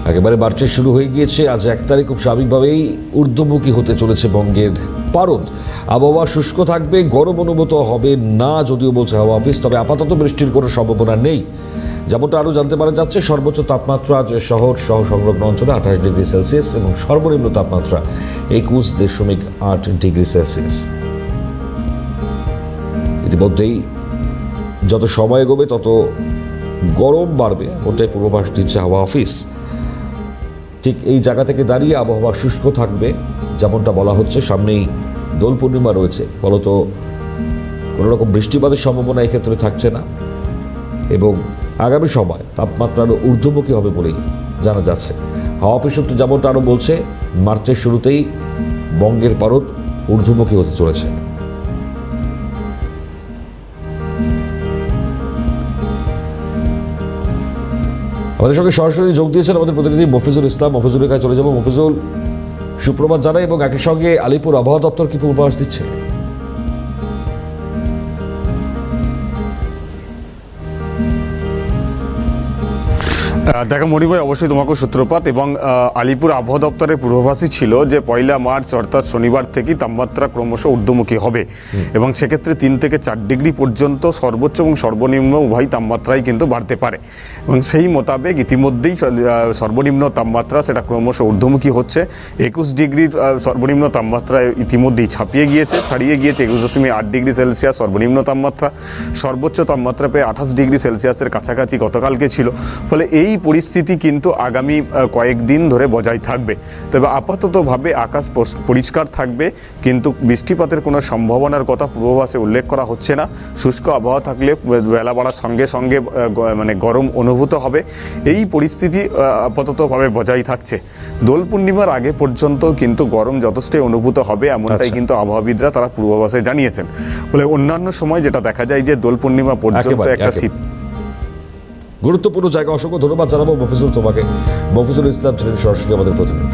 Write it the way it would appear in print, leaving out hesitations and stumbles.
একেবারে মার্চে শুরু হয়ে গিয়েছে। আজ 1 তারিখ খুব স্বাভাবিকভাবেই ঊর্ধ্বমুখী হতে চলেছে বঙ্গের পারদ। আবহাওয়া শুষ্ক থাকবে, গরম অনুভূত হবে না যদিও বলছে হাওয়া অফিস, তবে আপাতত বৃষ্টির কোনো সম্ভাবনা নেই। যেমনটা আরও জানতে পারা যাচ্ছে, সর্বোচ্চ তাপমাত্রা আজ শহর সহ সংলগ্ন অঞ্চলে 28 ডিগ্রি সেলসিয়াস এবং সর্বনিম্ন তাপমাত্রা 21.8 ডিগ্রি সেলসিয়াস। ইতিমধ্যেই যত সময় এগোবে তত গরম বাড়বে, ওটাই পূর্বাভাস দিচ্ছে হাওয়া অফিস। ঠিক এই জায়গা থেকে দাঁড়িয়ে আবহাওয়া শুষ্ক থাকবে, যেমনটা বলা হচ্ছে। সামনেই দোল পূর্ণিমা রয়েছে, ফলত কোনো রকম বৃষ্টিপাতের সম্ভাবনা এক্ষেত্রে থাকছে না এবং আগামী সময় তাপমাত্রা আরও ঊর্ধ্বমুখী হবে বলেই জানা যাচ্ছে। হাওয়া অফিস সূত্র যেমনটা আরও বলছে, মার্চের শুরুতেই বঙ্গের পারদ ঊর্ধ্বমুখী হতে চলেছে। আমাদের সঙ্গে সরাসরি যোগ দিয়েছেন আমাদের প্রতিনিধি মফিজুল ইসলাম। মফিজুলের কাছে চলে যাবো। মফিজুল, সুপ্রভাত জানাই এবং একই সঙ্গে আলিপুর আবহাওয়া দপ্তর কি পূর্বাভাস দিচ্ছে? দেখো মণিভাই, অবশ্যই তোমাকে সূত্রপাত এবং আলিপুর আবহাওয়া দপ্তরের পূর্বাভাসই ছিল যে 1 মার্চ অর্থাৎ শনিবার থেকেই তাপমাত্রা ক্রমশ ঊর্ধ্বমুখী হবে এবং সেক্ষেত্রে 3 থেকে 4 ডিগ্রি পর্যন্ত সর্বোচ্চ এবং সর্বনিম্ন উভয় তাপমাত্রাই কিন্তু বাড়তে পারে এবং সেই মোতাবেক ইতিমধ্যেই সর্বনিম্ন তাপমাত্রা সেটা ক্রমশ ঊর্ধ্বমুখী হচ্ছে। 21 ডিগ্রির সর্বনিম্ন তাপমাত্রা ইতিমধ্যেই ছাড়িয়ে গিয়েছে 21.8 ডিগ্রি সেলসিয়াস সর্বনিম্ন তাপমাত্রা। সর্বোচ্চ তাপমাত্রা প্রায় 28 ডিগ্রি সেলসিয়াসের কাছাকাছি গতকালকে ছিল। ফলে এই পরিস্থিতি কিন্তু আগামী কয়েকদিন ধরে বজায় থাকবে। তবে আপাততভাবে আকাশ পরিষ্কার থাকবে, কিন্তু বৃষ্টিপাতের কোনো সম্ভাবনার কথা পূর্বাভাসে উল্লেখ করা হচ্ছে না। শুষ্ক আবহাওয়া থাকলে বেলা বাড়ার সঙ্গে সঙ্গে মানে গরম অনুভূত হবে। এই পরিস্থিতি আপাততভাবে বজায় থাকছে। দোল পূর্ণিমার আগে পর্যন্ত কিন্তু গরম যথেষ্টই অনুভূত হবে, এমনটাই কিন্তু আবহাওয়াবিদরা তারা পূর্বাভাসে জানিয়েছেন। ফলে অন্যান্য সময় যেটা দেখা যায় যে দোল পূর্ণিমা পর্যন্ত একটা শীত গুরুত্বপূর্ণ জায়গা। অসংখ্য ধন্যবাদ জানাবো মফিজুল তোমাকে। মফিজুল ইসলাম ছিলেন সরাসরি আমাদের প্রতিনিধি।